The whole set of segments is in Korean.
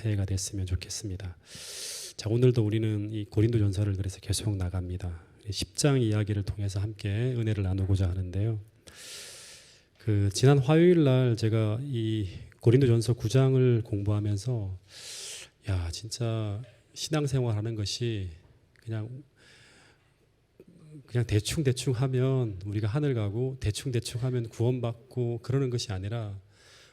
새해가 됐으면 좋겠습니다. 자, 오늘도 우리는 이 고린도전서를 그래서 계속 나갑니다. 10장 이야기를 통해서 함께 은혜를 나누고자 하는데요. 지난 화요일 날 제가 이 고린도전서 9장을 공부하면서 야, 진짜 신앙생활 하는 것이 그냥 대충 하면 우리가 하늘 가고 대충 하면 구원받고 그러는 것이 아니라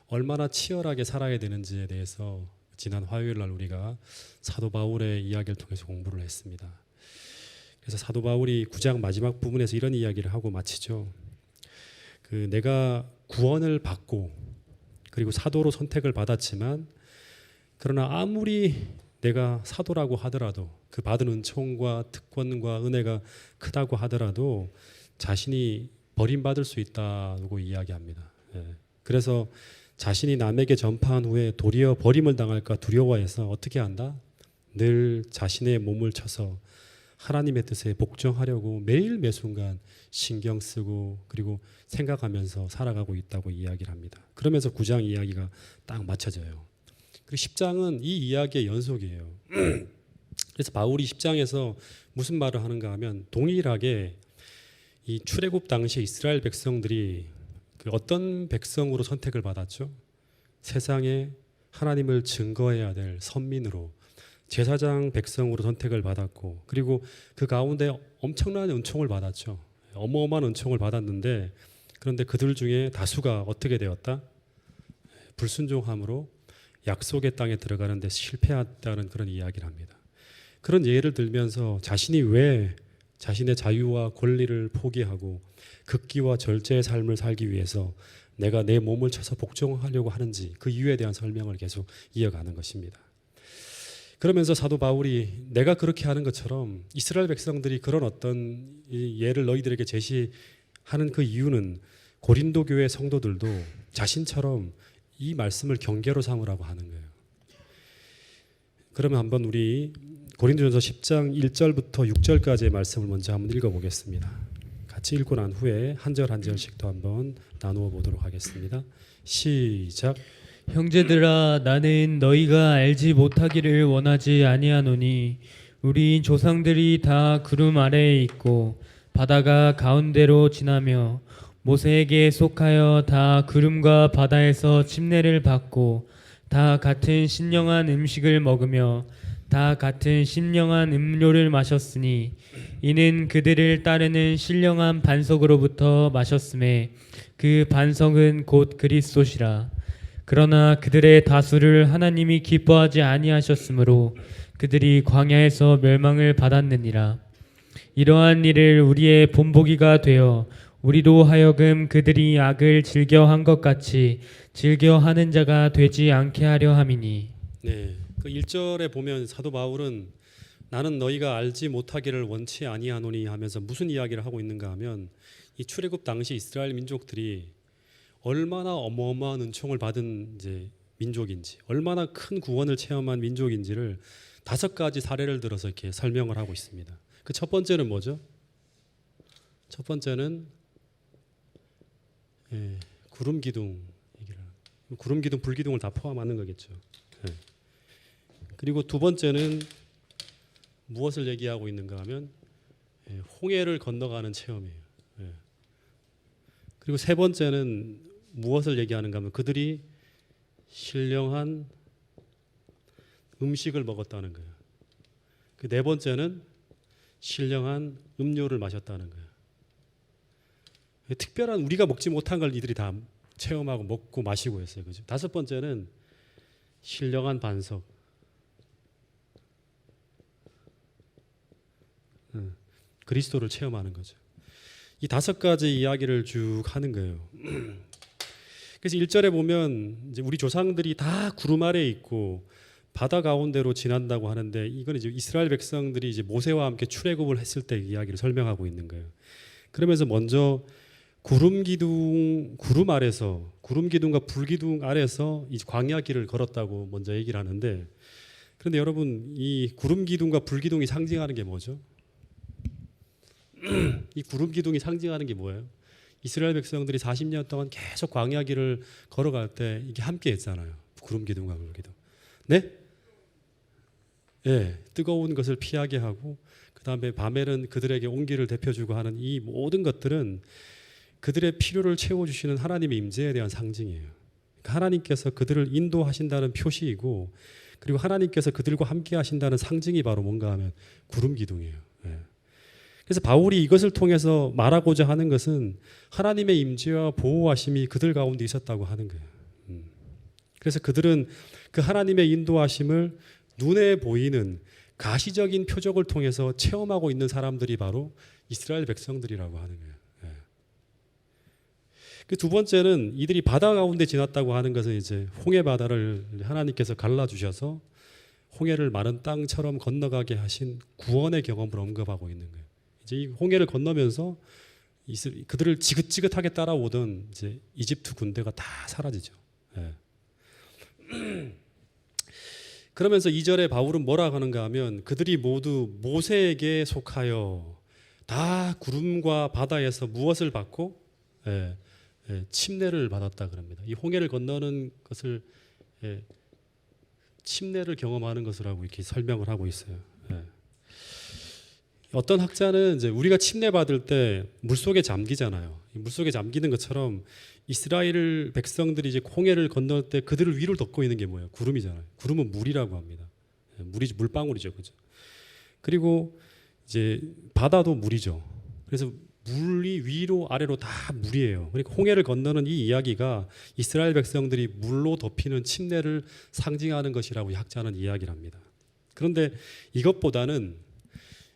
얼마나 치열하게 살아야 되는지에 대해서 지난 화요일 날 우리가 사도 바울의 이야기를 통해서 공부를 했습니다. 그래서 사도 바울이 9장 마지막 부분에서 이런 이야기를 하고 마치죠. 내가 구원을 받고 그리고 사도로 선택을 받았지만 그러나 아무리 내가 사도라고 하더라도 그 받은 은총과 특권과 은혜가 크다고 하더라도 자신이 버림받을 수 있다고 이야기합니다. 그래서 자신이 남에게 전파한 후에 도리어 버림을 당할까 두려워해서 어떻게 한다? 늘 자신의 몸을 쳐서 하나님의 뜻에 복종하려고 매일 매순간 신경 쓰고 그리고 생각하면서 살아가고 있다고 이야기를 합니다. 그러면서 9장 이야기가 딱 맞춰져요. 그리고 10장은 이 이야기의 연속이에요. 그래서 바울이 10장에서 무슨 말을 하는가 하면 동일하게 이 출애굽 당시 이스라엘 백성들이 어떤 백성으로 선택을 받았죠? 세상에 하나님을 증거해야 될 선민으로 제사장 백성으로 선택을 받았고 그리고 그 가운데 엄청난 은총을 받았죠. 어마어마한 은총을 받았는데 그런데 그들 중에 다수가 어떻게 되었다? 불순종함으로 약속의 땅에 들어가는 데 실패했다는 그런 이야기를 합니다. 그런 예를 들면서 자신이 왜 자신의 자유와 권리를 포기하고 극기와 절제의 삶을 살기 위해서 내가 내 몸을 쳐서 복종하려고 하는지 그 이유에 대한 설명을 계속 이어가는 것입니다. 그러면서 사도 바울이 내가 그렇게 하는 것처럼 이스라엘 백성들이 그런 어떤 예를 너희들에게 제시하는 그 이유는 고린도 교회 성도들도 자신처럼 이 말씀을 경계로 삼으라고 하는 거예요. 그러면 한번 우리 고린도전서 10장 1절부터 6절까지의 말씀을 먼저 한번 읽어보겠습니다. 같이 읽고 난 후에 한 절 한 절씩 또 한번 나누어 보도록 하겠습니다. 시작. 형제들아, 나는 너희가 알지 못하기를 원하지 아니하노니 우리 조상들이 다 구름 아래에 있고 바다가 가운데로 지나며 모세에게 속하여 다 구름과 바다에서 침례를 받고 다 같은 신령한 음식을 먹으며 다 같은 신령한 음료를 마셨으니 이는 그들을 따르는 신령한 반석으로부터 마셨음에 그 반석은 곧 그리스도시라. 그러나 그들의 다수를 하나님이 기뻐하지 아니하셨으므로 그들이 광야에서 멸망을 받았느니라. 이러한 일을 우리의 본보기가 되어 우리도 하여금 그들이 악을 즐겨한 것 같이 즐겨하는 자가 되지 않게 하려 함이니. 네, 그 1절에 보면 사도 바울은 나는 너희가 알지 못하기를 원치 아니하노니 하면서 무슨 이야기를 하고 있는가 하면 이 출애굽 당시 이스라엘 민족들이 얼마나 어마어마한 은총을 받은 이제 민족인지, 얼마나 큰 구원을 체험한 민족인지를 5가지 사례를 들어서 이렇게 설명을 하고 있습니다. 그 첫 번째는 뭐죠? 첫 번째는 구름 기둥, 구름 기둥, 불 기둥을 다 포함하는 거겠죠. 그리고 두 번째는 무엇을 얘기하고 있는가 하면 홍해를 건너가는 체험이에요. 그리고 세 번째는 무엇을 얘기하는가 하면 그들이 신령한 음식을 먹었다는 거예요. 그 네 번째는 신령한 음료를 마셨다는 거예요. 특별한 우리가 먹지 못한 걸 이들이 다 체험하고 먹고 마시고 했어요. 그죠? 다섯 번째는 신령한 반석. 그리스도를 체험하는 거죠. 이 5가지 이야기를 쭉 하는 거예요. 그래서 1절에 보면 이제 우리 조상들이 다 구름 아래에 있고 바다 가운데로 지난다고 하는데 이건 이제 이스라엘 백성들이 이제 모세와 함께 출애굽을 했을 때 이야기를 설명하고 있는 거예요. 그러면서 먼저 구름 아래서 구름 기둥과 불 기둥 아래서 이 광야 길을 걸었다고 먼저 얘기를 하는데 그런데 여러분 이 구름 기둥과 불 기둥이 상징하는 게 뭐죠? 이 구름 기둥이 상징하는 게 뭐예요? 이스라엘 백성들이 40년 동안 계속 광야 길을 걸어갈 때 이게 함께 했잖아요. 구름 기둥과 불 기둥. 네? 예, 뜨거운 것을 피하게 하고 그다음에 밤에는 그들에게 온기를 데펴주고 하는 이 모든 것들은 그들의 필요를 채워주시는 하나님의 임재에 대한 상징이에요. 그러니까 하나님께서 그들을 인도하신다는 표시이고 그리고 하나님께서 그들과 함께 하신다는 상징이 바로 뭔가 하면 구름 기둥이에요. 예. 그래서 바울이 이것을 통해서 말하고자 하는 것은 하나님의 임재와 보호하심이 그들 가운데 있었다고 하는 거예요. 그래서 그들은 그 하나님의 인도하심을 눈에 보이는 가시적인 표적을 통해서 체험하고 있는 사람들이 바로 이스라엘 백성들이라고 하는 거예요. 예. 그 두 번째는 이들이 바다 가운데 지났다고 하는 것은 이제 홍해 바다를 하나님께서 갈라 주셔서 홍해를 마른 땅처럼 건너가게 하신 구원의 경험을 언급하고 있는 거예요. 이제 이 홍해를 건너면서 그들을 지긋지긋하게 따라오던 이제 이집트 군대가 다 사라지죠. 예. 그러면서 2절에 바울은 뭐라 하는가 하면 그들이 모두 모세에게 속하여 다 구름과 바다에서 무엇을 받고 침례를 받았다 그럽니다. 이 홍해를 건너는 것을 침례를 경험하는 것이라고 이렇게 설명을 하고 있어요. 어떤 학자는 이제 우리가 침례 받을 때 물속에 잠기잖아요. 물속에 잠기는 것처럼 이스라엘 백성들이 이제 홍해를 건널 때 그들을 위로 덮고 있는 게 뭐예요? 구름이잖아요. 구름은 물이라고 합니다. 물이 물방울이죠, 그죠? 그리고 이제 바다도 물이죠. 그래서 물이 위로 아래로 다 물이에요. 그러니까 홍해를 건너는 이 이야기가 이스라엘 백성들이 물로 덮이는 침례를 상징하는 것이라고 학자는 이야기를 합니다. 그런데 이것보다는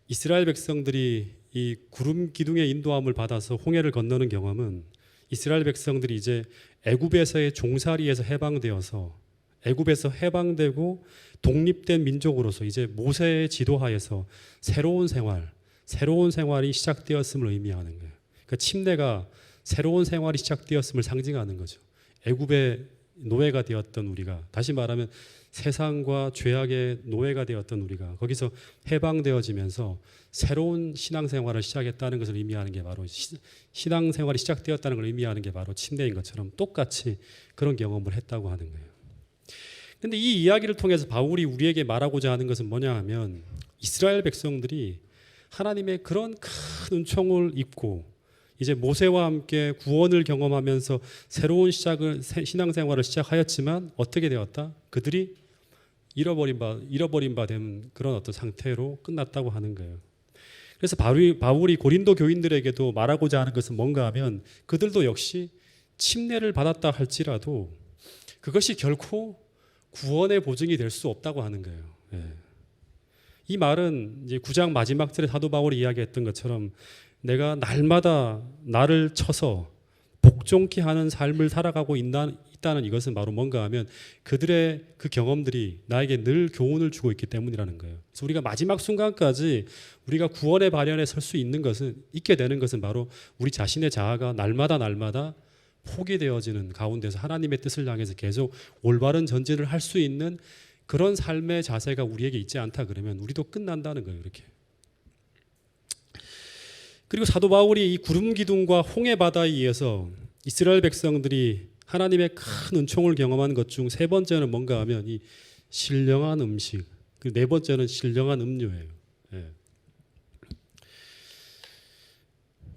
이스라엘 백성들이 이 구름 기둥의 인도함을 받아서 홍해를 건너는 경험은 이스라엘 백성들이 이제 애굽에서의 종살이에서 해방되어서 애굽에서 해방되고 독립된 민족으로서 이제 모세의 지도하에서 새로운 생활이 시작되었음을 의미하는 거예요. 그러니까 침례가 새로운 생활이 시작되었음을 상징하는 거죠. 애굽의 노예가 되었던 우리가, 다시 말하면 세상과 죄악의 노예가 되었던 우리가 거기서 해방되어지면서 새로운 신앙생활을 시작했다는 것을 의미하는 게 바로 신앙생활이 시작되었다는 걸 의미하는 게 바로 침례인 것처럼 똑같이 그런 경험을 했다고 하는 거예요. 그런데 이 이야기를 통해서 바울이 우리에게 말하고자 하는 것은 뭐냐 하면 이스라엘 백성들이 하나님의 그런 큰 은총을 입고 이제 모세와 함께 구원을 경험하면서 새로운 신앙생활을 시작하였지만 어떻게 되었다? 그들이 잃어버린 바 된 그런 어떤 상태로 끝났다고 하는 거예요. 그래서 바울이 고린도 교인들에게도 말하고자 하는 것은 뭔가 하면 그들도 역시 침례를 받았다 할지라도 그것이 결코 구원의 보증이 될 수 없다고 하는 거예요. 예. 이 말은 이제 9장 마지막 절에 사도 바울이 이야기했던 것처럼 내가 날마다 나를 쳐서 복종케 하는 삶을 살아가고 있다는 이것은 바로 뭔가 하면 그들의 그 경험들이 나에게 늘 교훈을 주고 있기 때문이라는 거예요. 그래서 우리가 마지막 순간까지 우리가 구원의 발현에 설 수 있게 되는 것은 바로 우리 자신의 자아가 날마다 포기되어지는 가운데서 하나님의 뜻을 향해서 계속 올바른 전진을 할 수 있는 그런 삶의 자세가 우리에게 있지 않다 그러면 우리도 끝난다는 거예요. 이렇게. 그리고 사도 바울이 이 구름 기둥과 홍해 바다에 의해서 이스라엘 백성들이 하나님의 큰 은총을 경험한 것 중 세 번째는 뭔가 하면 이 신령한 음식, 그리고 네 번째는 신령한 음료예요. 예.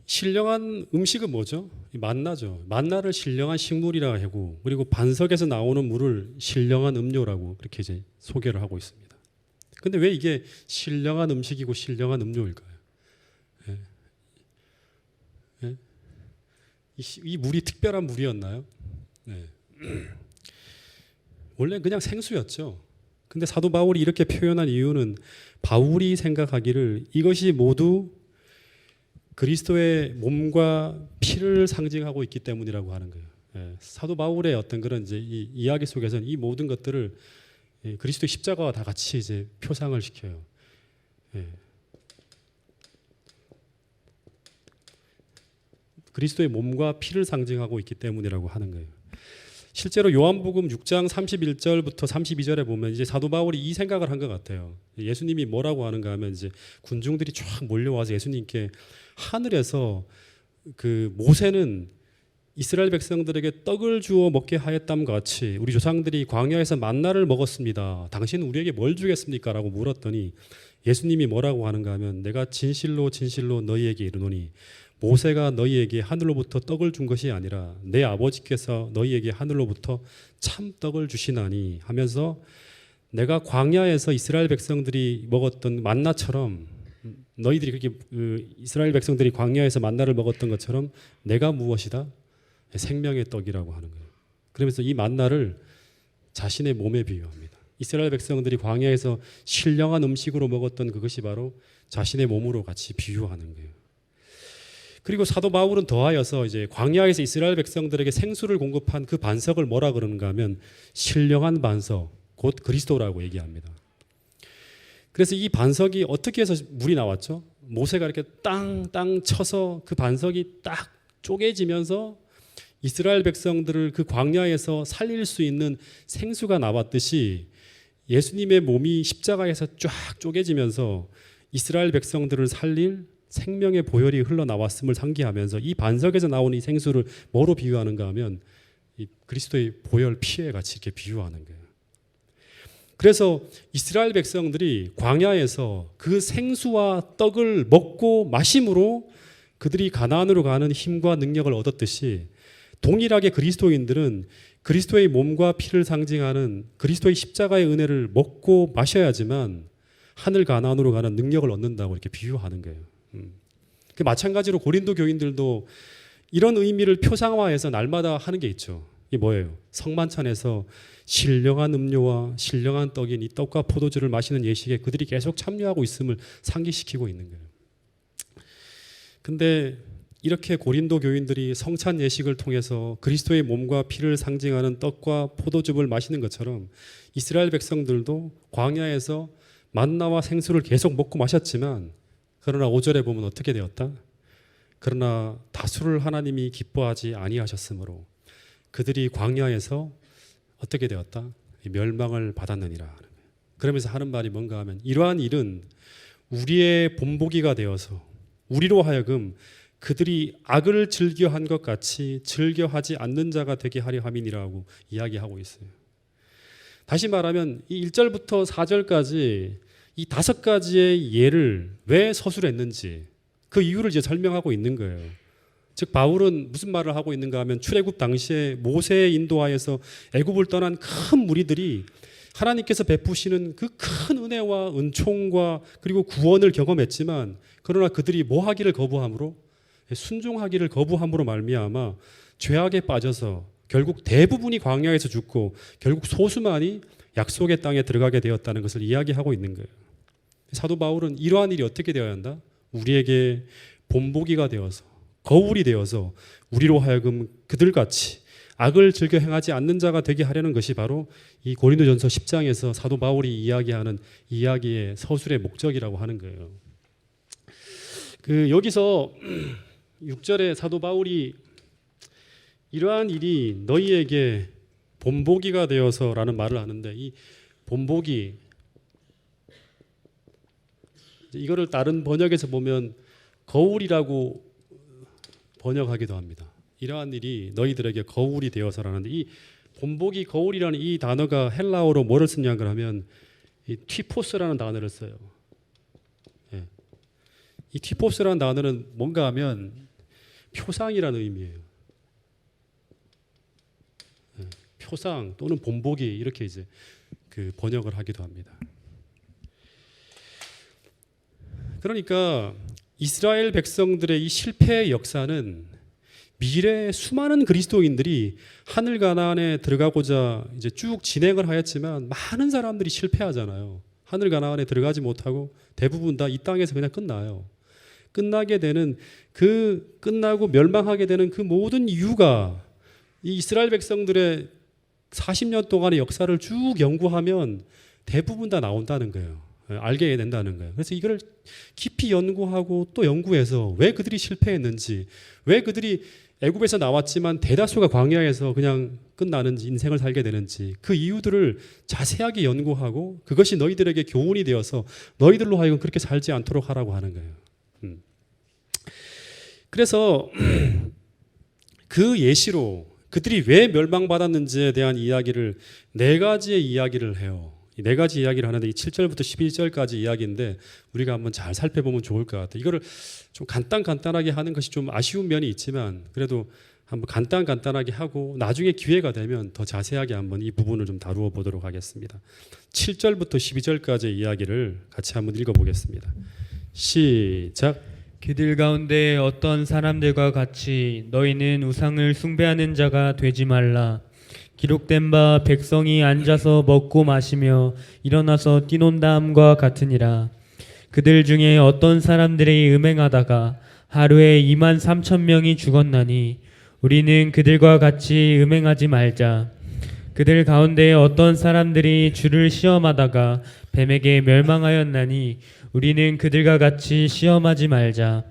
신령한 음식은 뭐죠? 만나죠. 만나를 신령한 식물이라 하고 그리고 반석에서 나오는 물을 신령한 음료라고 그렇게 이제 소개를 하고 있습니다. 근데 왜 이게 신령한 음식이고 신령한 음료일까요? 예. 예? 이 물이 특별한 물이었나요? 네. 원래 그냥 생수였죠. 근데 사도 바울이 이렇게 표현한 이유는 바울이 생각하기를 이것이 모두 그리스도의 몸과 피를 상징하고 있기 때문이라고 하는 거예요. 예. 사도 바울의 어떤 그런 이제 이 이야기 속에서는 이 모든 것들을 그리스도의 십자가와 다 같이 이제 표상을 시켜요. 예. 그리스도의 몸과 피를 상징하고 있기 때문이라고 하는 거예요. 실제로 요한복음 6장 31절부터 32절에 보면 이제 사도 바울이 이 생각을 한 것 같아요. 예수님이 뭐라고 하는가 하면 이제 군중들이 쫙 몰려와서 예수님께 하늘에서 그 모세는 이스라엘 백성들에게 떡을 주어 먹게 하였담과 같이 우리 조상들이 광야에서 만나를 먹었습니다. 당신은 우리에게 뭘 주겠습니까? 라고 물었더니 예수님이 뭐라고 하는가 하면 내가 진실로 진실로 너희에게 이르노니 모세가 너희에게 하늘로부터 떡을 준 것이 아니라 내 아버지께서 너희에게 하늘로부터 참 떡을 주시나니 하면서 내가 광야에서 이스라엘 백성들이 먹었던 만나처럼 너희들이 그렇게 이스라엘 백성들이 광야에서 만나를 먹었던 것처럼 내가 무엇이다? 생명의 떡이라고 하는 거예요. 그러면서 이 만나를 자신의 몸에 비유합니다. 이스라엘 백성들이 광야에서 신령한 음식으로 먹었던 그것이 바로 자신의 몸으로 같이 비유하는 거예요. 그리고 사도 바울은 더하여서 이제 광야에서 이스라엘 백성들에게 생수를 공급한 그 반석을 뭐라 그러는가 하면 신령한 반석, 곧 그리스도라고 얘기합니다. 그래서 이 반석이 어떻게 해서 물이 나왔죠? 모세가 이렇게 땅 쳐서 그 반석이 딱 쪼개지면서 이스라엘 백성들을 그 광야에서 살릴 수 있는 생수가 나왔듯이 예수님의 몸이 십자가에서 쫙 쪼개지면서 이스라엘 백성들을 살릴 생명의 보혈이 흘러나왔음을 상기하면서 이 반석에서 나오는 이 생수를 뭐로 비유하는가 하면 이 그리스도의 보혈 피에 같이 이렇게 비유하는 거예요. 그래서 이스라엘 백성들이 광야에서 그 생수와 떡을 먹고 마심으로 그들이 가나안으로 가는 힘과 능력을 얻었듯이 동일하게 그리스도인들은 그리스도의 몸과 피를 상징하는 그리스도의 십자가의 은혜를 먹고 마셔야지만 하늘 가나안으로 가는 능력을 얻는다고 이렇게 비유하는 거예요. 그 마찬가지로 고린도 교인들도 이런 의미를 표상화해서 날마다 하는 게 있죠. 이게 뭐예요? 성만찬에서 신령한 음료와 신령한 떡인 이 떡과 포도주를 마시는 예식에 그들이 계속 참여하고 있음을 상기시키고 있는 거예요. 근데 이렇게 고린도 교인들이 성찬 예식을 통해서 그리스도의 몸과 피를 상징하는 떡과 포도즙을 마시는 것처럼 이스라엘 백성들도 광야에서 만나와 생수를 계속 먹고 마셨지만 그러나 5절에 보면 어떻게 되었다? 그러나 다수를 하나님이 기뻐하지 아니하셨으므로 그들이 광야에서 어떻게 되었다? 멸망을 받았느니라 하는 거예요. 그러면서 하는 말이 뭔가 하면 이러한 일은 우리의 본보기가 되어서 우리로 하여금 그들이 악을 즐겨한 것 같이 즐겨하지 않는 자가 되게 하려 함이니라고 이야기하고 있어요. 다시 말하면 이 1절부터 4절까지 이 5가지의 예를 왜 서술했는지 그 이유를 이제 설명하고 있는 거예요. 즉 바울은 무슨 말을 하고 있는가 하면 출애굽 당시에 모세의 인도하에서 애굽을 떠난 큰 무리들이 하나님께서 베푸시는 그 큰 은혜와 은총과 그리고 구원을 경험했지만 그러나 그들이 뭐 하기를 거부함으로 순종하기를 거부함으로 말미암아 죄악에 빠져서 결국 대부분이 광야에서 죽고 결국 소수만이 약속의 땅에 들어가게 되었다는 것을 이야기하고 있는 거예요. 사도 바울은 이러한 일이 어떻게 되어야 한다? 우리에게 본보기가 되어서 거울이 되어서 우리로 하여금 그들같이 악을 즐겨 행하지 않는 자가 되게 하려는 것이 바로 이 고린도전서 10장에서 사도 바울이 이야기하는 이야기의 서술의 목적이라고 하는 거예요. 여기서 6절에 사도 바울이 이러한 일이 너희에게 본보기가 되어서라는 말을 하는데 이 본보기 이거를 다른 번역에서 보면 거울이라고 번역하기도 합니다. 이러한 일이 너희들에게 거울이 되어서라는데 이 본보기 거울이라는 이 단어가 헬라어로 뭐를 쓰냐고 하면 이 티포스라는 단어를 써요. 예. 이 티포스라는 단어는 뭔가 하면 표상이라는 의미예요. 예. 표상 또는 본보기 이렇게 이제 그 번역을 하기도 합니다. 그러니까 이스라엘 백성들의 이 실패의 역사는 미래에 수많은 그리스도인들이 하늘 가나안에 들어가고자 이제 쭉 진행을 하였지만 많은 사람들이 실패하잖아요. 하늘 가나안에 들어가지 못하고 대부분 다 이 땅에서 그냥 끝나요. 끝나게 되는 끝나고 멸망하게 되는 그 모든 이유가 이 이스라엘 백성들의 40년 동안의 역사를 쭉 연구하면 대부분 다 나온다는 거예요. 알게 된다는 거예요. 그래서 이걸 깊이 연구하고 또 연구해서 왜 그들이 실패했는지, 왜 그들이 애굽에서 나왔지만 대다수가 광야에서 그냥 끝나는지 인생을 살게 되는지 그 이유들을 자세하게 연구하고 그것이 너희들에게 교훈이 되어서 너희들로 하여금 그렇게 살지 않도록 하라고 하는 거예요. 그래서 그 예시로 그들이 왜 멸망받았는지에 대한 이야기를 네 가지의 이야기를 해요. 이 네 가지 이야기를 하는데 이 7절부터 11절까지 이야기인데 우리가 한번 잘 살펴보면 좋을 것 같아요. 이거를 좀 간단하게 하는 것이 좀 아쉬운 면이 있지만 그래도 한번 간단하게 하고 나중에 기회가 되면 더 자세하게 한번 이 부분을 좀 다루어 보도록 하겠습니다. 7절부터 12절까지의 이야기를 같이 한번 읽어보겠습니다. 시작. 그들 가운데 어떤 사람들과 같이 너희는 우상을 숭배하는 자가 되지 말라. 기록된 바 백성이 앉아서 먹고 마시며 일어나서 뛰논다함과 같으니라. 그들 중에 어떤 사람들이 음행하다가 하루에 2만 3천 명이 죽었나니 우리는 그들과 같이 음행하지 말자. 그들 가운데 어떤 사람들이 주를 시험하다가 뱀에게 멸망하였나니 우리는 그들과 같이 시험하지 말자.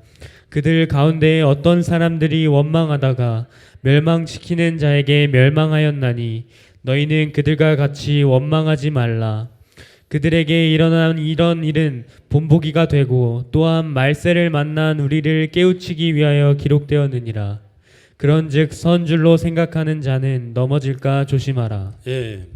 그들 가운데 어떤 사람들이 원망하다가 멸망시키는 자에게 멸망하였나니 너희는 그들과 같이 원망하지 말라. 그들에게 일어난 이런 일은 본보기가 되고 또한 말세를 만난 우리를 깨우치기 위하여 기록되었느니라. 그런즉 선줄로 생각하는 자는 넘어질까 조심하라. 예.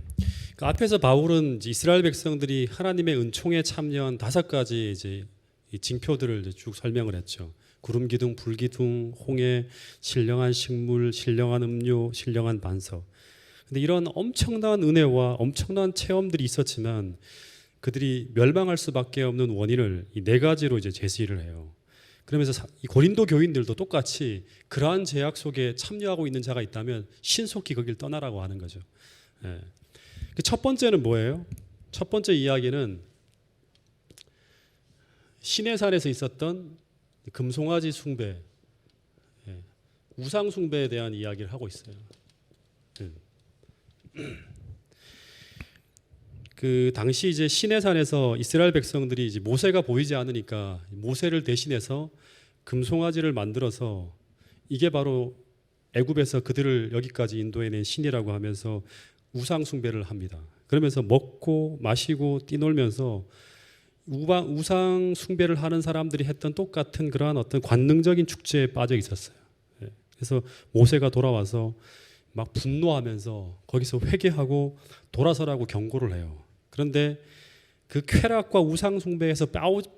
그 앞에서 바울은 이스라엘 백성들이 하나님의 은총에 참여한 5가지 이제 이 징표들을 이제 쭉 설명을 했죠. 구름 기둥, 불 기둥, 홍해, 신령한 식물, 신령한 음료, 신령한 반석. 근데 이런 엄청난 은혜와 엄청난 체험들이 있었지만 그들이 멸망할 수밖에 없는 원인을 이 4가지로 이제 제시를 해요. 그러면서 이 고린도 교인들도 똑같이 그러한 제약 속에 참여하고 있는 자가 있다면 신속히 거길 떠나라고 하는 거죠. 예. 첫 번째는 뭐예요? 첫 번째 이야기는 시내산에서 있었던 금송아지 숭배, 우상 숭배에 대한 이야기를 하고 있어요. 그 당시 이제 시내산에서 이스라엘 백성들이 이제 모세가 보이지 않으니까 모세를 대신해서 금송아지를 만들어서 이게 바로 애굽에서 그들을 여기까지 인도해낸 신이라고 하면서 우상 숭배를 합니다. 그러면서 먹고 마시고 뛰놀면서 우상 숭배를 하는 사람들이 했던 똑같은 그러한 어떤 관능적인 축제에 빠져 있었어요. 그래서 모세가 돌아와서 막 분노하면서 거기서 회개하고 돌아서라고 경고를 해요. 그런데 그 쾌락과 우상 숭배에서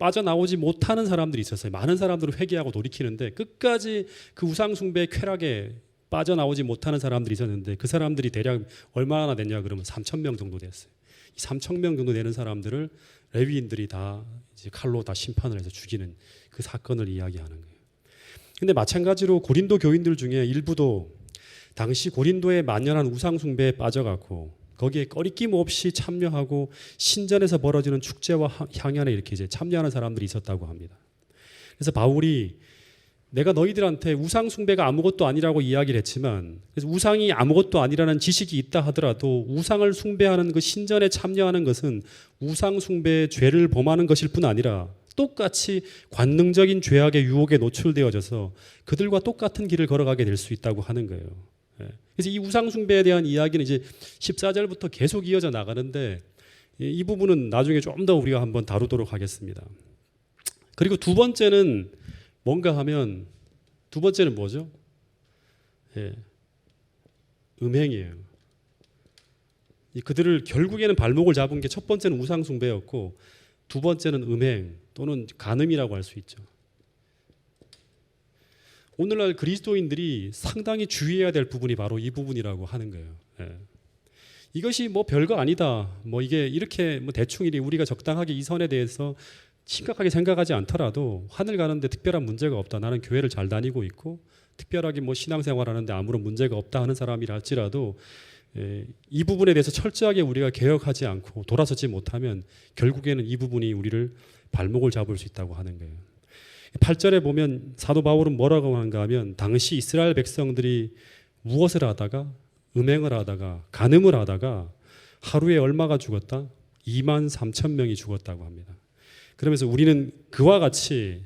빠져나오지 못하는 사람들이 있었어요. 많은 사람들은 회개하고 돌이키는데 끝까지 그 우상 숭배의 쾌락에 빠져나오지 못하는 사람들이 있었는데 그 사람들이 대략 얼마나 됐냐 그러면 3천 명 정도 됐어요. 이 3천 명 정도 되는 사람들을 레위인들이 다 이제 칼로 다 심판을 해서 죽이는 그 사건을 이야기하는 거예요. 근데 마찬가지로 고린도 교인들 중에 일부도 당시 고린도의 만연한 우상 숭배에 빠져갖고 거기에 꺼리낌 없이 참여하고 신전에서 벌어지는 축제와 향연에 이렇게 이제 참여하는 사람들이 있었다고 합니다. 그래서 바울이 내가 너희들한테 우상 숭배가 아무것도 아니라고 이야기를 했지만 그래서 우상이 아무것도 아니라는 지식이 있다 하더라도 우상을 숭배하는 그 신전에 참여하는 것은 우상 숭배의 죄를 범하는 것일 뿐 아니라 똑같이 관능적인 죄악의 유혹에 노출되어져서 그들과 똑같은 길을 걸어가게 될 수 있다고 하는 거예요. 그래서 이 우상 숭배에 대한 이야기는 이제 14절부터 계속 이어져 나가는데 이 부분은 나중에 좀 더 우리가 한번 다루도록 하겠습니다. 그리고 두 번째는 뭔가 하면 두 번째는 뭐죠? 음행이에요. 그들을 결국에는 발목을 잡은 게 첫 번째는 우상 숭배였고 두 번째는 음행 또는 간음이라고 할 수 있죠. 오늘날 그리스도인들이 상당히 주의해야 될 부분이 바로 이 부분이라고 하는 거예요. 이것이 뭐 별거 아니다. 뭐 이게 이렇게 뭐 대충 이리 우리가 적당하게 이 선에 대해서 심각하게 생각하지 않더라도 하늘 가는데 특별한 문제가 없다. 나는 교회를 잘 다니고 있고 특별하게 뭐 신앙생활하는데 아무런 문제가 없다 하는 사람이라 할지라도 이 부분에 대해서 철저하게 우리가 개혁하지 않고 돌아서지 못하면 결국에는 이 부분이 우리를 발목을 잡을 수 있다고 하는 거예요. 8절에 보면 사도 바울은 뭐라고 하는가 하면 당시 이스라엘 백성들이 무엇을 하다가 음행을 하다가 간음을 하다가 하루에 얼마가 죽었다? 2만 3천 명이 죽었다고 합니다. 그러면서 우리는 그와 같이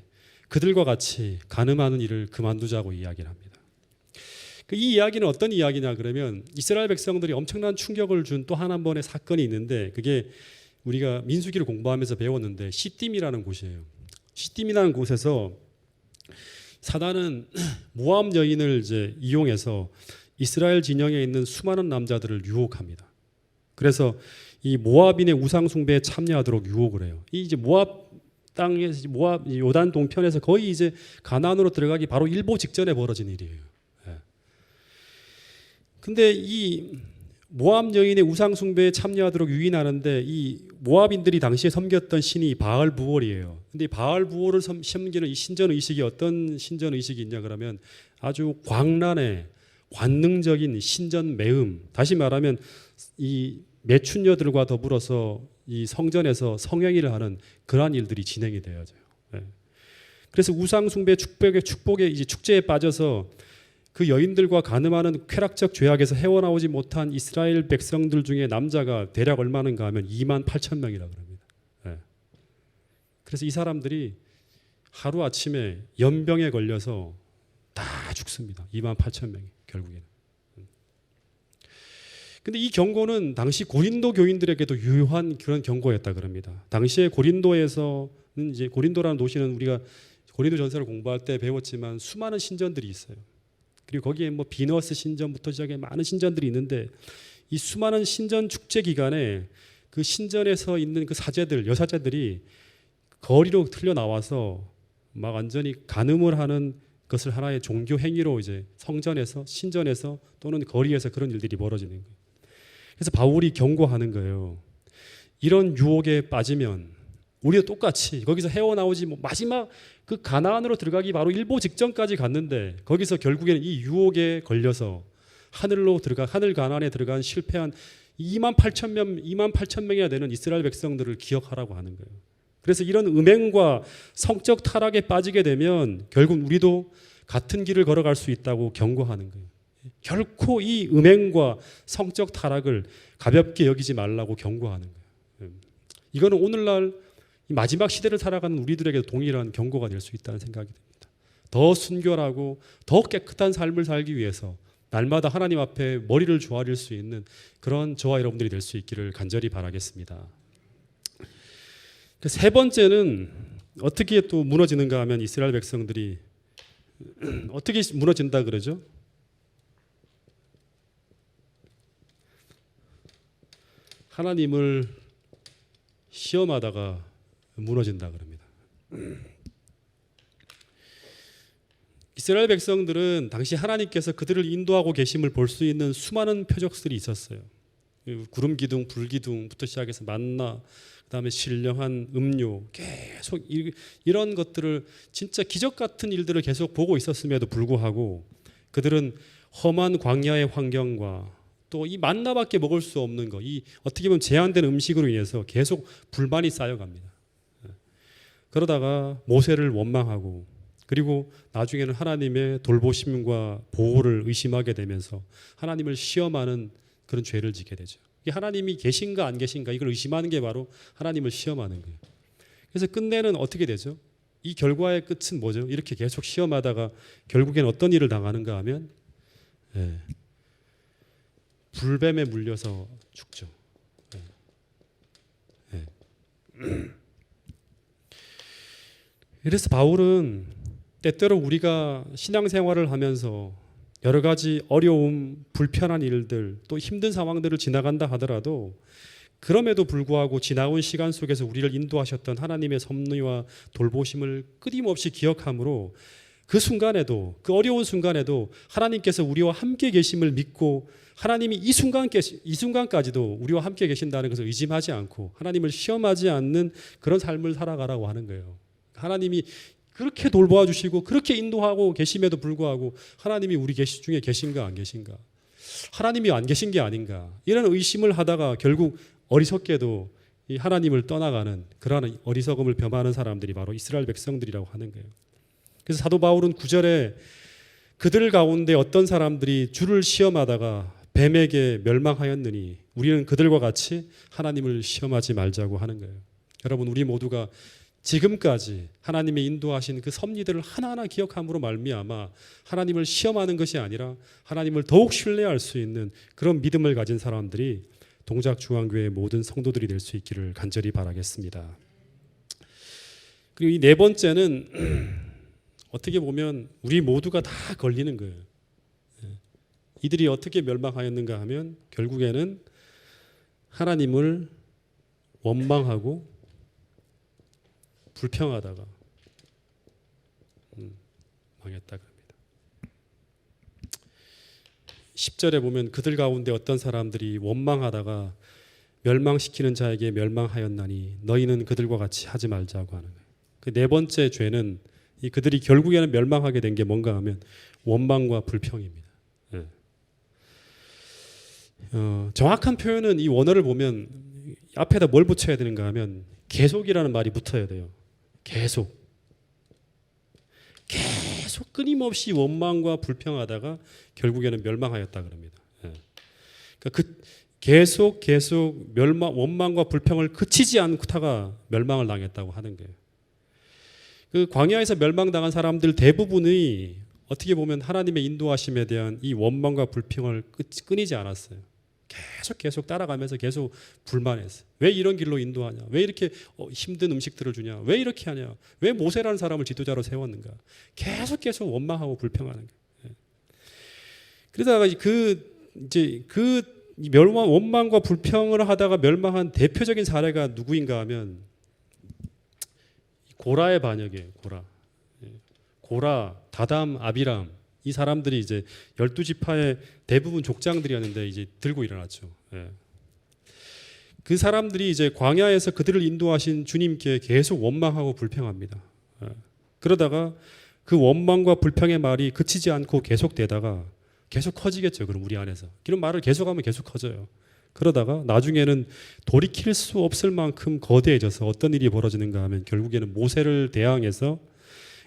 그들과 같이 간음하는 일을 그만두자고 이야기를 합니다. 이 이야기는 어떤 이야기냐 그러면 이스라엘 백성들이 엄청난 충격을 준 또 한 번의 사건이 있는데 그게 우리가 민수기를 공부하면서 배웠는데 시딤이라는 곳이에요. 시딤이라는 곳에서 사단은 모압 여인을 이제 이용해서 이스라엘 진영에 있는 수많은 남자들을 유혹합니다. 그래서 이 모압인의 우상 숭배에 참여하도록 유혹을 해요. 이 이제 모압 땅에 모압 요단 동편에서 거의 이제 가나안으로 들어가기 바로 일보 직전에 벌어진 일이에요. 예. 근데 이 모압 여인의 우상 숭배에 참여하도록 유인하는데 이 모압인들이 당시에 섬겼던 신이 바알 부올이에요. 근데 이 바알 부올을 섬기는 이 신전 의식이 어떤 신전 의식이 있냐 그러면 아주 광란의 관능적인 신전 매음, 다시 말하면 이 매춘녀들과 더불어서 이 성전에서 성행위를 하는 그러한 일들이 진행이 되어져요. 예. 그래서 우상 숭배 축복의 이제 축제에 빠져서 그 여인들과 간음하는 쾌락적 죄악에서 헤어나오지 못한 이스라엘 백성들 중에 남자가 대략 얼마는가 하면 2만 8천 명이라 그럽니다. 예. 그래서 이 사람들이 하루 아침에 연병에 걸려서 다 죽습니다. 2만 8천 명이 결국에는. 근데 이 경고는 당시 고린도 교인들에게도 유효한 그런 경고였다 그럽니다. 당시에 고린도에서는 이제 고린도라는 도시는 우리가 고린도 전서를 공부할 때 배웠지만 수많은 신전들이 있어요. 그리고 거기에 뭐 비너스 신전부터 시작해 많은 신전들이 있는데 이 수많은 신전 축제 기간에 그 신전에서 있는 그 사제들, 여사제들이 거리로 틀려 나와서 막 완전히 간음을 하는 것을 하나의 종교 행위로 이제 성전에서 신전에서 또는 거리에서 그런 일들이 벌어지는 거예요. 그래서 바울이 경고하는 거예요. 이런 유혹에 빠지면 우리도 똑같이 거기서 헤어나오지 뭐 마지막 그 가나안으로 들어가기 바로 일보 직전까지 갔는데 거기서 결국에는 이 유혹에 걸려서 하늘로 들어가 하늘 가나안에 들어간 실패한 2만 8천 명이나 되는 이스라엘 백성들을 기억하라고 하는 거예요. 그래서 이런 음행과 성적 타락에 빠지게 되면 결국 우리도 같은 길을 걸어갈 수 있다고 경고하는 거예요. 결코 이 음행과 성적 타락을 가볍게 여기지 말라고 경고하는 거예요. 이거는 오늘날 마지막 시대를 살아가는 우리들에게도 동일한 경고가 될 수 있다는 생각이 듭니다. 더 순결하고 더 깨끗한 삶을 살기 위해서 날마다 하나님 앞에 머리를 조아릴 수 있는 그런 저와 여러분들이 될 수 있기를 간절히 바라겠습니다. 세 번째는 어떻게 또 무너지는가 하면 이스라엘 백성들이 어떻게 무너진다 그러죠? 하나님을 시험하다가 무너진다 그럽니다. 이스라엘 백성들은 당시 하나님께서 그들을 인도하고 계심을 볼 수 있는 수많은 표적들이 있었어요. 구름 기둥, 불 기둥부터 시작해서 만나, 그다음에 신령한 음료, 계속 이런 것들을 진짜 기적 같은 일들을 계속 보고 있었음에도 불구하고 그들은 험한 광야의 환경과 또 이 만나밖에 먹을 수 없는 거, 이 어떻게 보면 제한된 음식으로 인해서 계속 불만이 쌓여갑니다. 그러다가 모세를 원망하고 그리고 나중에는 하나님의 돌보심과 보호를 의심하게 되면서 하나님을 시험하는 그런 죄를 짓게 되죠. 이게 하나님이 계신가 안 계신가 이걸 의심하는 게 바로 하나님을 시험하는 거예요. 그래서 끝내는 어떻게 되죠? 이 결과의 끝은 뭐죠? 이렇게 계속 시험하다가 결국엔 어떤 일을 당하는가 하면 불뱀에 물려서 죽죠. 그래서 바울은 때때로 우리가 신앙생활을 하면서 여러 가지 어려움, 불편한 일들, 또 힘든 상황들을 지나간다 하더라도 그럼에도 불구하고 지나온 시간 속에서 우리를 인도하셨던 하나님의 섭리와 돌보심을 끊임없이 기억함으로 그 순간에도, 그 어려운 순간에도 하나님께서 우리와 함께 계심을 믿고 하나님이 이 순간까지도 우리와 함께 계신다는 것을 의심하지 않고 하나님을 시험하지 않는 그런 삶을 살아가라고 하는 거예요. 하나님이 그렇게 돌보아 주시고 그렇게 인도하고 계심에도 불구하고 하나님이 우리 중에 계신가 안 계신가, 하나님이 안 계신 게 아닌가, 이런 의심을 하다가 결국 어리석게도 이 하나님을 떠나가는 그러한 어리석음을 범하는 사람들이 바로 이스라엘 백성들이라고 하는 거예요. 그래서 사도 바울은 9절에 그들 가운데 어떤 사람들이 주를 시험하다가 뱀에게 멸망하였느니 우리는 그들과 같이 하나님을 시험하지 말자고 하는 거예요. 여러분, 우리 모두가 지금까지 하나님의 인도하신 그 섭리들을 하나하나 기억함으로 말미암아 하나님을 시험하는 것이 아니라 하나님을 더욱 신뢰할 수 있는 그런 믿음을 가진 사람들이 동작중앙교회의 모든 성도들이 될 수 있기를 간절히 바라겠습니다. 그리고 이 네 번째는 어떻게 보면 우리 모두가 다 걸리는 거예요. 이들이 어떻게 멸망하였는가 하면 결국에는 하나님을 원망하고 불평하다가 망했다 그럽니다. 10절에 보면 그들 가운데 어떤 사람들이 원망하다가 멸망시키는 자에게 멸망하였나니 너희는 그들과 같이 하지 말자고 하는 거예요. 그 네 번째 죄는 이 그들이 결국에는 멸망하게 된 게 뭔가 하면 원망과 불평입니다. 예. 정확한 표현은 이 원어를 보면 앞에다 뭘 붙여야 되는가 하면 계속이라는 말이 붙어야 돼요. 계속 끊임없이 원망과 불평하다가 결국에는 멸망하였다 그럽니다. 예. 그러니까 그 계속 원망과 불평을 그치지 않다가 멸망을 당했다고 하는 거예요. 그 광야에서 멸망당한 사람들 대부분이 어떻게 보면 하나님의 인도하심에 대한 이 원망과 불평을 끊이지 않았어요. 계속 따라가면서 계속 불만했어요. 왜 이런 길로 인도하냐? 왜 이렇게 힘든 음식들을 주냐? 왜 이렇게 하냐? 왜 모세라는 사람을 지도자로 세웠는가? 계속 원망하고 불평하는 거예요. 그러다가 원망과 불평을 하다가 멸망한 대표적인 사례가 누구인가 하면 고라의 반역이에요. 고라, 다담, 아비람 이 사람들이 이제 12지파의 대부분 족장들이었는데 이제 들고 일어났죠. 예. 그 사람들이 이제 광야에서 그들을 인도하신 주님께 계속 원망하고 불평합니다. 예. 그러다가 그 원망과 불평의 말이 그치지 않고 계속되다가 계속 커지겠죠. 그럼 우리 안에서 이런 말을 계속하면 계속 커져요. 그러다가 나중에는 돌이킬 수 없을 만큼 거대해져서 어떤 일이 벌어지는가 하면 결국에는 모세를 대항해서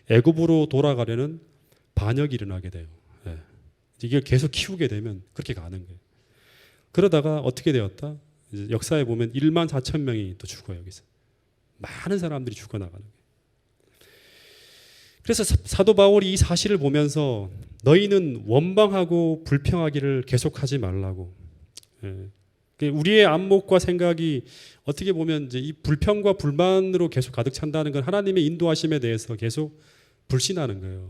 애굽으로 돌아가려는 반역이 일어나게 돼요. 예. 이걸 계속 키우게 되면 그렇게 가는 거예요. 그러다가 어떻게 되었다? 이제 역사에 보면 1만 4천 명이 또 죽어요. 여기서 많은 사람들이 죽어나가는 거예요. 그래서 사도 바울이 이 사실을 보면서 너희는 원망하고 불평하기를 계속하지 말라고. 예. 우리의 안목과 생각이 어떻게 보면 이제 이 불평과 불만으로 계속 가득 찬다는 건 하나님의 인도하심에 대해서 계속 불신하는 거예요.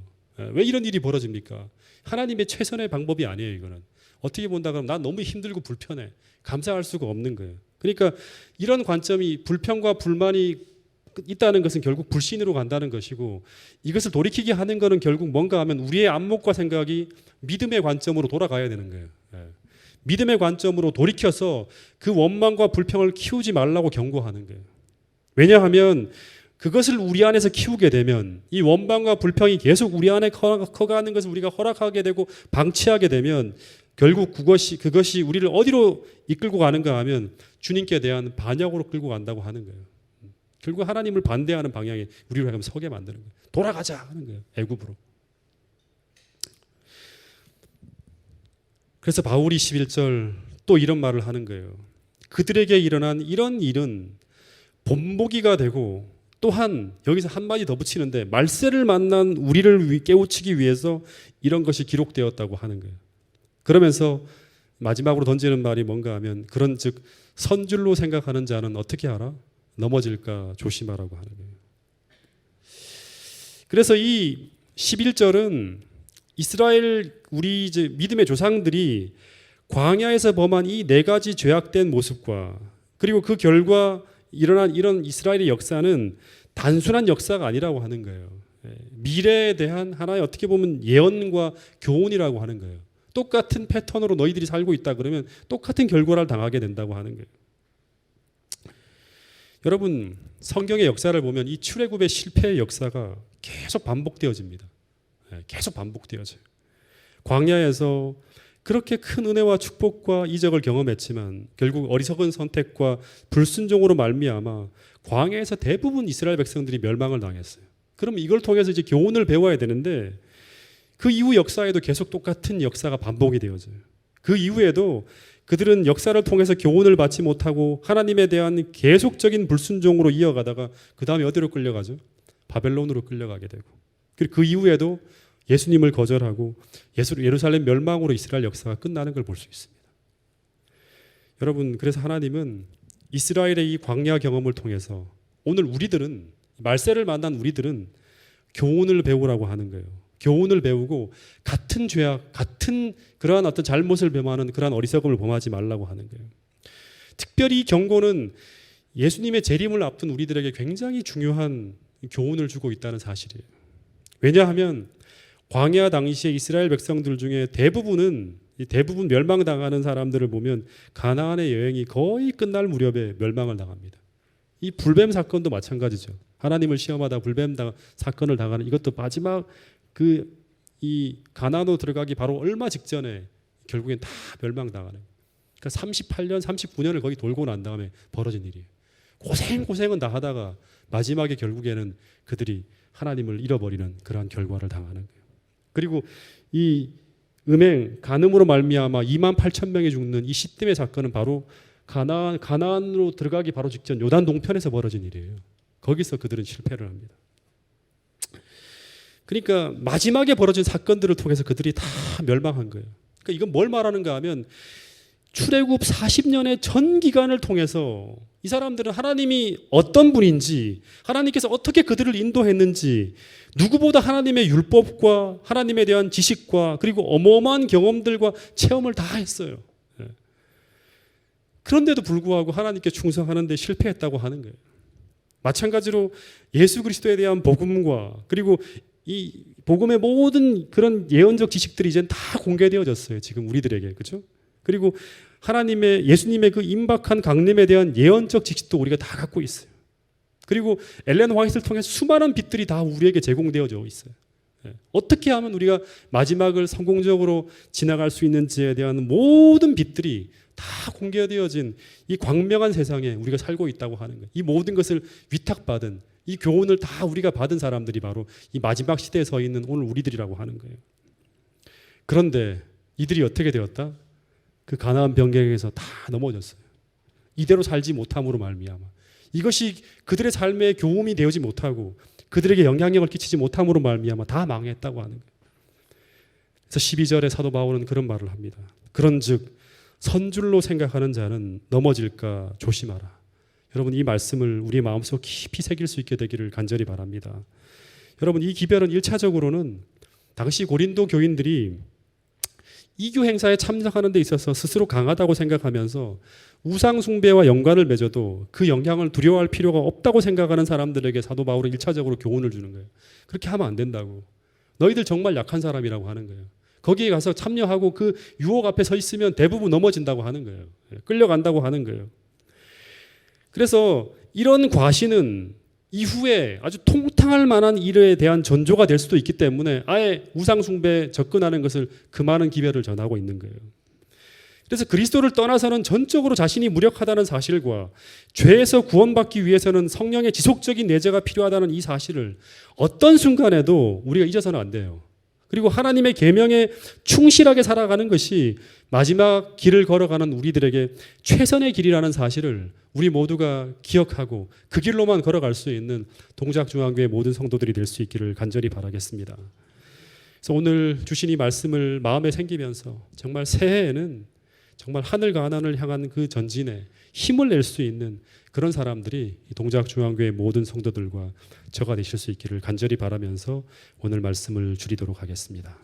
왜 이런 일이 벌어집니까? 하나님의 최선의 방법이 아니에요. 이거는 어떻게 본다 그러면 난 너무 힘들고 불편해. 감사할 수가 없는 거예요. 그러니까 이런 관점이 불평과 불만이 있다는 것은 결국 불신으로 간다는 것이고 이것을 돌이키게 하는 것은 결국 뭔가 하면 우리의 안목과 생각이 믿음의 관점으로 돌아가야 되는 거예요. 믿음의 관점으로 돌이켜서 그 원망과 불평을 키우지 말라고 경고하는 거예요. 왜냐하면 그것을 우리 안에서 키우게 되면 이 원망과 불평이 계속 우리 안에 커가는 것을 우리가 허락하게 되고 방치하게 되면 결국 그것이 우리를 어디로 이끌고 가는가 하면 주님께 대한 반역으로 끌고 간다고 하는 거예요. 결국 하나님을 반대하는 방향에 우리를 하여금 서게 만드는 거예요. 돌아가자 하는 거예요. 애굽으로. 그래서 바울이 11절 또 이런 말을 하는 거예요. 그들에게 일어난 이런 일은 본보기가 되고 또한 여기서 한마디 더 붙이는데 말세를 만난 우리를 깨우치기 위해서 이런 것이 기록되었다고 하는 거예요. 그러면서 마지막으로 던지는 말이 뭔가 하면 그런 즉 선줄로 생각하는 자는 어떻게 하라? 넘어질까 조심하라고 하는 거예요. 그래서 이 11절은 이스라엘 우리 이제 믿음의 조상들이 광야에서 범한 이 네 가지 죄악된 모습과 그리고 그 결과 일어난 이런 이스라엘의 역사는 단순한 역사가 아니라고 하는 거예요. 미래에 대한 하나의 어떻게 보면 예언과 교훈이라고 하는 거예요. 똑같은 패턴으로 너희들이 살고 있다 그러면 똑같은 결과를 당하게 된다고 하는 거예요. 여러분 성경의 역사를 보면 이 출애굽의 실패의 역사가 계속 반복되어집니다. 계속 반복되어져요. 광야에서 그렇게 큰 은혜와 축복과 이적을 경험했지만 결국 어리석은 선택과 불순종으로 말미암아 광야에서 대부분 이스라엘 백성들이 멸망을 당했어요. 그럼 이걸 통해서 이제 교훈을 배워야 되는데 그 이후 역사에도 계속 똑같은 역사가 반복이 되어져요. 그 이후에도 그들은 역사를 통해서 교훈을 받지 못하고 하나님에 대한 계속적인 불순종으로 이어가다가 그 다음에 어디로 끌려가죠? 바벨론으로 끌려가게 되고 그리고 그 이후에도 예수님을 거절하고 예루살렘 멸망으로 이스라엘 역사가 끝나는 걸 볼 수 있습니다. 여러분 그래서 하나님은 이스라엘의 이 광야 경험을 통해서 오늘 우리들은 말세를 만난 우리들은 교훈을 배우라고 하는 거예요. 교훈을 배우고 같은 죄악, 같은 그러한 어떤 잘못을 범하는 그러한 어리석음을 범하지 말라고 하는 거예요. 특별히 이 경고는 예수님의 재림을 앞둔 우리들에게 굉장히 중요한 교훈을 주고 있다는 사실이에요. 왜냐하면 광야 당시에 이스라엘 백성들 중에 대부분 멸망당하는 사람들을 보면 가나안의 여행이 거의 끝날 무렵에 멸망을 당합니다. 이 불뱀 사건도 마찬가지죠. 하나님을 시험하다 불뱀 사건을 당하는 이것도 마지막 이 가나안으로 들어가기 바로 얼마 직전에 결국엔 다 멸망당하는. 그러니까 38년, 39년을 거의 돌고 난 다음에 벌어진 일이에요. 고생은 다 하다가 마지막에 결국에는 그들이 하나님을 잃어버리는 그러한 결과를 당하는 거예요. 그리고 이 간음으로 말미암아 2만 8천 명이 죽는 이 시딤의 사건은 바로 가나안으로 들어가기 바로 직전 요단 동편에서 벌어진 일이에요. 거기서 그들은 실패를 합니다. 그러니까 마지막에 벌어진 사건들을 통해서 그들이 다 멸망한 거예요. 그러니까 이건 뭘 말하는가 하면 출애굽 40년의 전 기간을 통해서 이 사람들은 하나님이 어떤 분인지, 하나님께서 어떻게 그들을 인도했는지, 누구보다 하나님의 율법과 하나님에 대한 지식과 그리고 어마어마한 경험들과 체험을 다 했어요. 그런데도 불구하고 하나님께 충성하는 데 실패했다고 하는 거예요. 마찬가지로 예수 그리스도에 대한 복음과 그리고 이 복음의 모든 그런 예언적 지식들이 이제 다 공개되어졌어요. 지금 우리들에게. 그렇죠? 그리고 예수님의 그 임박한 강림에 대한 예언적 지식도 우리가 다 갖고 있어요. 그리고 엘렌 화이트를 통해서 수많은 빛들이 다 우리에게 제공되어져 있어요. 어떻게 하면 우리가 마지막을 성공적으로 지나갈 수 있는지에 대한 모든 빛들이 다 공개되어진 이 광명한 세상에 우리가 살고 있다고 하는 거예요. 이 모든 것을 위탁받은 이 교훈을 다 우리가 받은 사람들이 바로 이 마지막 시대에 서 있는 오늘 우리들이라고 하는 거예요. 그런데 이들이 어떻게 되었다? 그 가나안 병경에서 다 넘어졌어요. 이대로 살지 못함으로 말미암아 이것이 그들의 삶에 교훈이 되어지 못하고 그들에게 영향력을 끼치지 못함으로 말미암아 다 망했다고 하는 거예요. 그래서 12절에 사도 바울은 그런 말을 합니다. 그런즉 선줄로 생각하는 자는 넘어질까 조심하라. 여러분 이 말씀을 우리의 마음속 깊이 새길 수 있게 되기를 간절히 바랍니다. 여러분 이 기별은 1차적으로는 당시 고린도 교인들이 이교 행사에 참석하는 데 있어서 스스로 강하다고 생각하면서 우상 숭배와 연관을 맺어도 그 영향을 두려워할 필요가 없다고 생각하는 사람들에게 사도 바울은 1차적으로 교훈을 주는 거예요. 그렇게 하면 안 된다고. 너희들 정말 약한 사람이라고 하는 거예요. 거기에 가서 참여하고 그 유혹 앞에 서 있으면 대부분 넘어진다고 하는 거예요. 끌려간다고 하는 거예요. 그래서 이런 과시는 이후에 아주 통탕할 만한 일에 대한 전조가 될 수도 있기 때문에 아예 우상숭배에 접근하는 것을 금하는 기별을 전하고 있는 거예요. 그래서 그리스도를 떠나서는 전적으로 자신이 무력하다는 사실과 죄에서 구원받기 위해서는 성령의 지속적인 내재가 필요하다는 이 사실을 어떤 순간에도 우리가 잊어서는 안 돼요. 그리고 하나님의 계명에 충실하게 살아가는 것이 마지막 길을 걸어가는 우리들에게 최선의 길이라는 사실을 우리 모두가 기억하고 그 길로만 걸어갈 수 있는 동작중앙교회 모든 성도들이 될 수 있기를 간절히 바라겠습니다. 그래서 오늘 주신 이 말씀을 마음에 새기면서 정말 새해에는 정말 하늘과 하나님을 향한 그 전진에 힘을 낼 수 있는 그런 사람들이 동작중앙교회 모든 성도들과 저가 되실 수 있기를 간절히 바라면서 오늘 말씀을 줄이도록 하겠습니다.